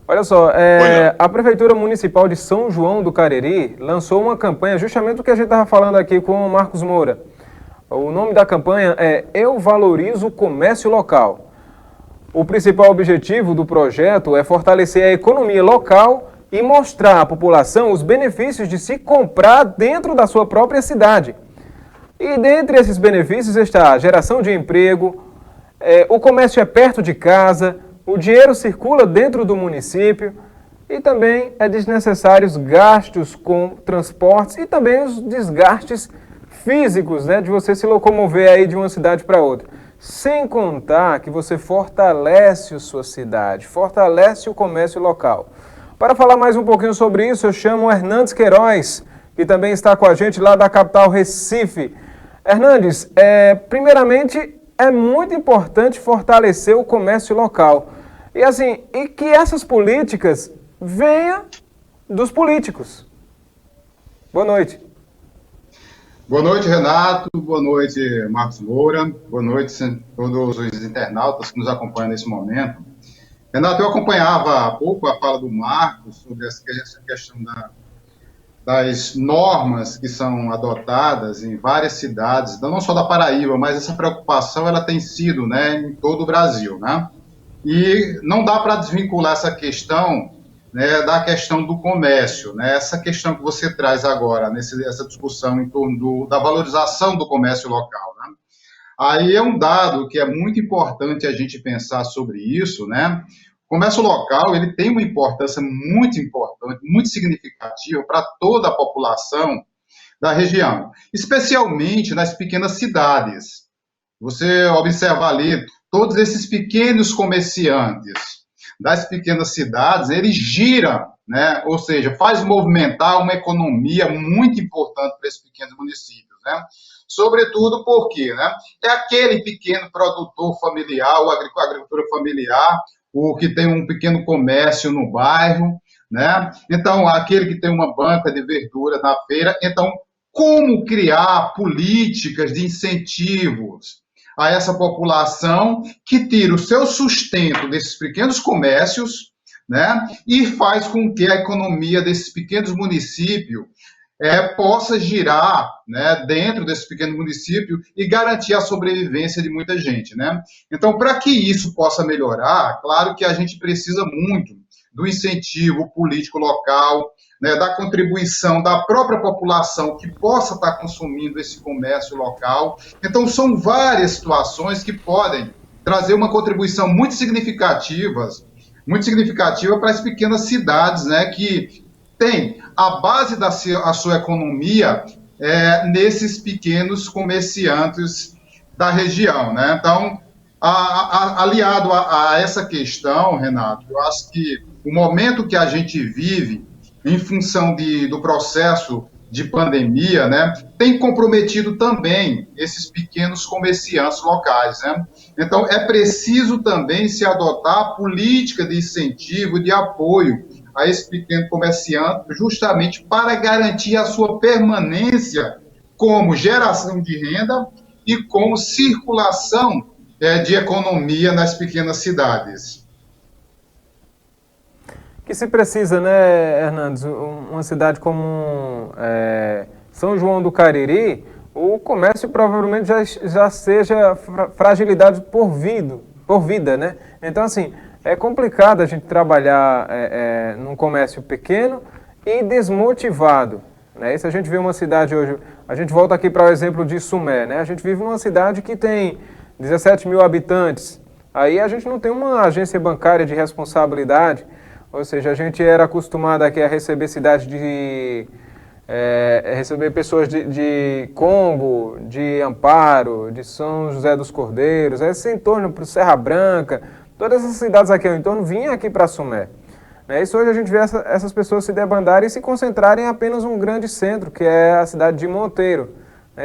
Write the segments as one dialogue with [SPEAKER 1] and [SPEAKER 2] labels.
[SPEAKER 1] Olha só, a Prefeitura Municipal de São João do Cariri lançou uma campanha, justamente o que a gente estava falando aqui com o Marcos Moura. O nome da campanha é Eu Valorizo o Comércio Local. O principal objetivo do projeto é fortalecer a economia local e mostrar à população os benefícios de se comprar dentro da sua própria cidade. E dentre esses benefícios está a geração de emprego, o comércio é perto de casa, o dinheiro circula dentro do município e também é desnecessários gastos com transportes e também os desgastes físicos, né, de você se locomover aí de uma cidade para outra. Sem contar que você fortalece a sua cidade, fortalece o comércio local. Para falar mais um pouquinho sobre isso, eu chamo o Hernandes Queiroz, que também está com a gente lá da capital Recife. Hernandes, primeiramente, é muito importante fortalecer o comércio local. E que essas políticas venham dos políticos. Boa noite.
[SPEAKER 2] Boa noite, Renato. Boa noite, Marcos Moura. Boa noite a todos os internautas que nos acompanham nesse momento. Renato, eu acompanhava há pouco a fala do Marcos sobre essa questão das normas que são adotadas em várias cidades, não só da Paraíba, mas essa preocupação ela tem sido, né, em todo o Brasil, né? E não dá para desvincular essa questão, né, da questão do comércio, né? Essa questão que você traz agora, essa discussão em torno da valorização do comércio local, né? Aí é um dado que é muito importante a gente pensar sobre isso, né? O comércio local, ele tem uma importância muito importante, muito significativa para toda a população da região, especialmente nas pequenas cidades. Você observa ali, todos esses pequenos comerciantes das pequenas cidades, eles giram, né? Ou seja, faz movimentar uma economia muito importante para esses pequenos municípios, né? Sobretudo porque, né, é aquele pequeno produtor familiar, a agricultura familiar, o que tem um pequeno comércio no bairro, né? Então, aquele que tem uma banca de verdura na feira. Então, como criar políticas de incentivos a essa população que tira o seu sustento desses pequenos comércios, né, e faz com que a economia desses pequenos municípios possa girar, né, dentro desse pequeno município e garantir a sobrevivência de muita gente, né? Então, para que isso possa melhorar, claro que a gente precisa muito do incentivo político local, né, da contribuição da própria população que possa estar consumindo esse comércio local. Então, são várias situações que podem trazer uma contribuição muito significativa para as pequenas cidades, né, que tem a base da sua economia nesses pequenos comerciantes da região, né? Então, aliado a essa questão, Renato, eu acho que o momento que a gente vive, em função do processo de pandemia, né, tem comprometido também esses pequenos comerciantes locais, né? Então, é preciso também se adotar política de incentivo, de apoio a esse pequeno comerciante, justamente para garantir a sua permanência como geração de renda e como circulação de economia nas pequenas cidades.
[SPEAKER 1] Que se precisa, né, Hernandes, uma cidade como São João do Cariri, o comércio provavelmente já seja fragilidade por vida, né? Então, assim, é complicado a gente trabalhar num comércio pequeno e desmotivado, né? E se a gente vê uma cidade hoje, a gente volta aqui para o exemplo de Sumé, né? A gente vive numa cidade que tem 17 mil habitantes, aí a gente não tem uma agência bancária de responsabilidade, ou seja, a gente era acostumado aqui a receber receber pessoas de Congo, de Amparo, de São José dos Cordeiros, esse entorno para Serra Branca, todas essas cidades aqui ao entorno vinham aqui para Sumé. Isso hoje a gente vê essas pessoas se debandarem e se concentrarem em apenas um grande centro, que é a cidade de Monteiro.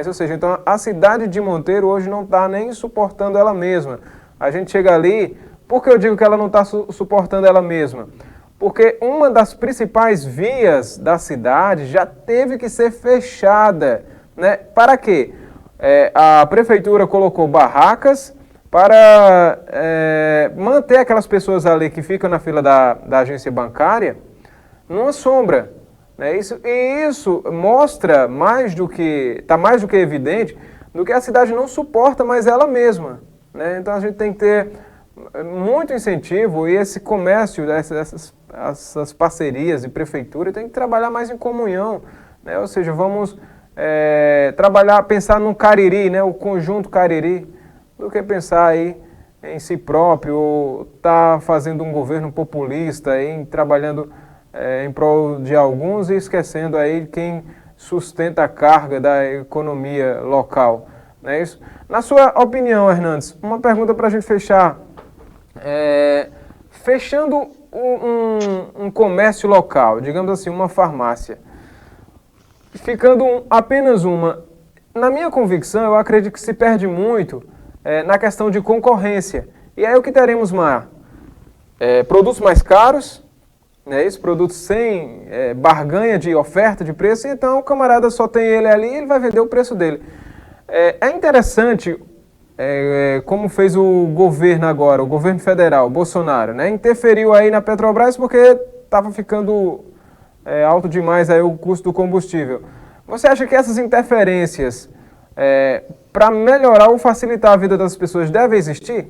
[SPEAKER 1] Ou seja, então a cidade de Monteiro hoje não está nem suportando ela mesma. A gente chega ali, por que eu digo que ela não está suportando ela mesma? Porque uma das principais vias da cidade já teve que ser fechada, né? Para quê? A prefeitura colocou barracas para manter aquelas pessoas ali que ficam na fila da agência bancária numa sombra. Né? Isso mostra está mais do que evidente, do que a cidade não suporta mais ela mesma. Né? Então a gente tem que ter muito incentivo e esse comércio, essas parcerias de prefeitura tem que trabalhar mais em comunhão. Né? Ou seja, vamos pensar no Cariri, né? O conjunto Cariri, do que pensar aí em si próprio, ou tá fazendo um governo populista, trabalhando em prol de alguns e esquecendo aí quem sustenta a carga da economia local. Não é isso? Na sua opinião, Hernandes, uma pergunta para a gente fechar. Fechando um comércio local, digamos assim, uma farmácia, ficando apenas uma, na minha convicção, eu acredito que se perde muito na questão de concorrência. E aí o que teremos mais? Produtos mais caros, né, produtos sem barganha de oferta de preço, então o camarada só tem ele ali e ele vai vender o preço dele. É interessante como fez o governo agora, o governo federal, o Bolsonaro, né, interferiu aí na Petrobras porque estava ficando alto demais aí o custo do combustível. Você acha que essas interferências, para melhorar ou facilitar a vida das pessoas, devem existir?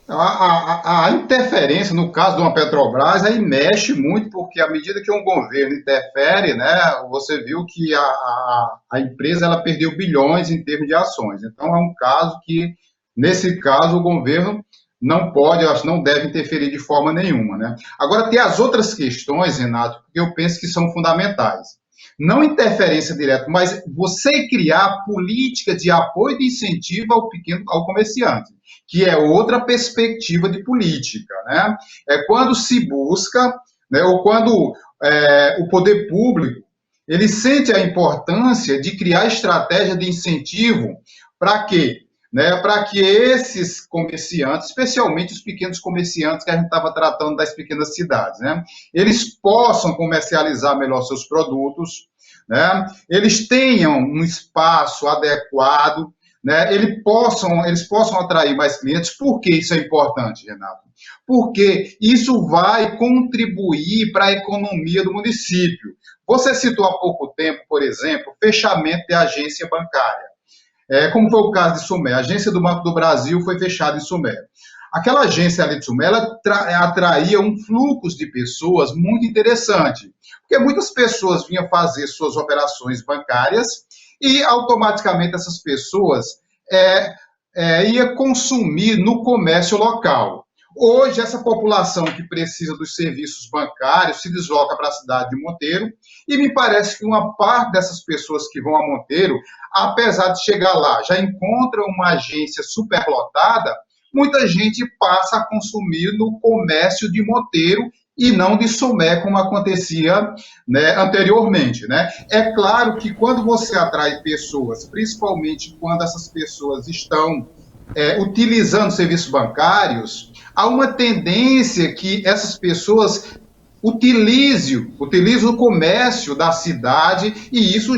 [SPEAKER 2] A interferência, no caso de uma Petrobras, aí mexe muito, porque à medida que um governo interfere, né, você viu que a empresa ela perdeu bilhões em termos de ações. Então, é um caso que, nesse caso, o governo não pode, eu acho, não deve interferir de forma nenhuma. Né? Agora, tem as outras questões, Renato, que eu penso que são fundamentais. Não interferência direta, mas você criar política de apoio e de incentivo ao comerciante, que é outra perspectiva de política. Né? É quando se busca, né, ou quando o poder público ele sente a importância de criar estratégia de incentivo para quê? Né, para que esses comerciantes, especialmente os pequenos comerciantes que a gente estava tratando das pequenas cidades, né, eles possam comercializar melhor seus produtos, né, eles tenham um espaço adequado, né, eles possam atrair mais clientes. Por que isso é importante, Renato? Porque isso vai contribuir para a economia do município. Você citou há pouco tempo, por exemplo, fechamento de agência bancária. Como foi o caso de Sumé, a agência do Banco do Brasil foi fechada em Sumé. Aquela agência ali de Sumé, ela atraía um fluxo de pessoas muito interessante, porque muitas pessoas vinham fazer suas operações bancárias e automaticamente essas pessoas iam consumir no comércio local. Hoje, essa população que precisa dos serviços bancários se desloca para a cidade de Monteiro e me parece que uma parte dessas pessoas que vão a Monteiro, apesar de chegar lá, já encontra uma agência superlotada, muita gente passa a consumir no comércio de Monteiro e não de Sumé, como acontecia, né, anteriormente. Né? É claro que quando você atrai pessoas, principalmente quando essas pessoas estão utilizando serviços bancários, há uma tendência que essas pessoas utilizem o comércio da cidade e isso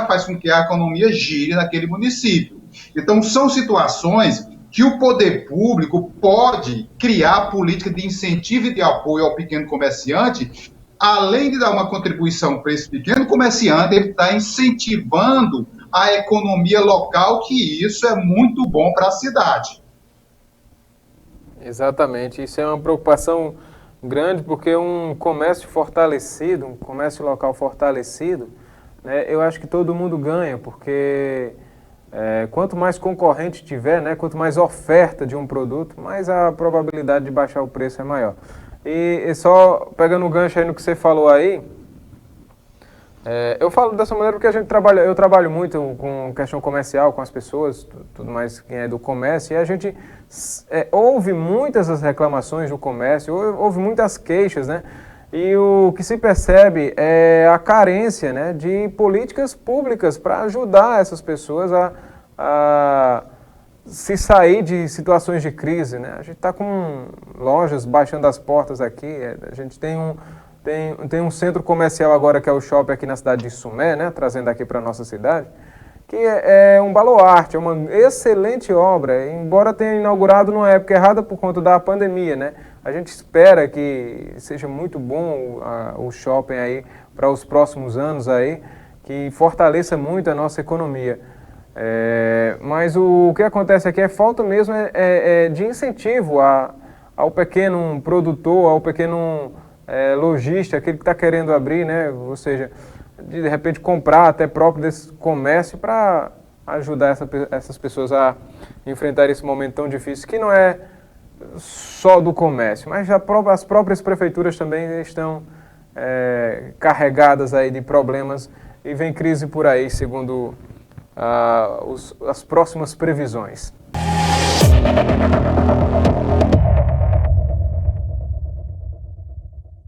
[SPEAKER 2] faz com que a economia gire naquele município. Então, são situações que o poder público pode criar política de incentivo e de apoio ao pequeno comerciante. Além de dar uma contribuição para esse pequeno comerciante, ele está incentivando a economia local, que isso é muito bom para a cidade.
[SPEAKER 1] Exatamente, isso é uma preocupação grande, porque um comércio fortalecido, um comércio local fortalecido, né, eu acho que todo mundo ganha, porque quanto mais concorrente tiver, né, quanto mais oferta de um produto, mais a probabilidade de baixar o preço é maior. E só pegando o gancho aí no que você falou aí, eu falo dessa maneira porque eu trabalho muito com questão comercial, com as pessoas, tudo mais quem é do comércio, e a gente ouve muitas as reclamações do comércio, ouve muitas queixas, né? E o que se percebe é a carência, né, de políticas públicas para ajudar essas pessoas a se sair de situações de crise, né? A gente está com lojas baixando as portas aqui, a gente tem um centro comercial agora que é o shopping aqui na cidade de Sumé, né, trazendo aqui para a nossa cidade, que é um baluarte, é uma excelente obra, embora tenha inaugurado numa época errada por conta da pandemia, né? A gente espera que seja muito bom o shopping aí para os próximos anos aí, que fortaleça muito a nossa economia. Mas o que acontece aqui é falta mesmo de incentivo ao pequeno produtor, ao pequeno lojista, aquele que está querendo abrir, né? Ou seja, de repente comprar até próprio desse comércio para ajudar essas pessoas a enfrentar esse momento tão difícil, que não é só do comércio, mas as próprias prefeituras também estão carregadas aí de problemas e vem crise por aí, segundo as próximas previsões.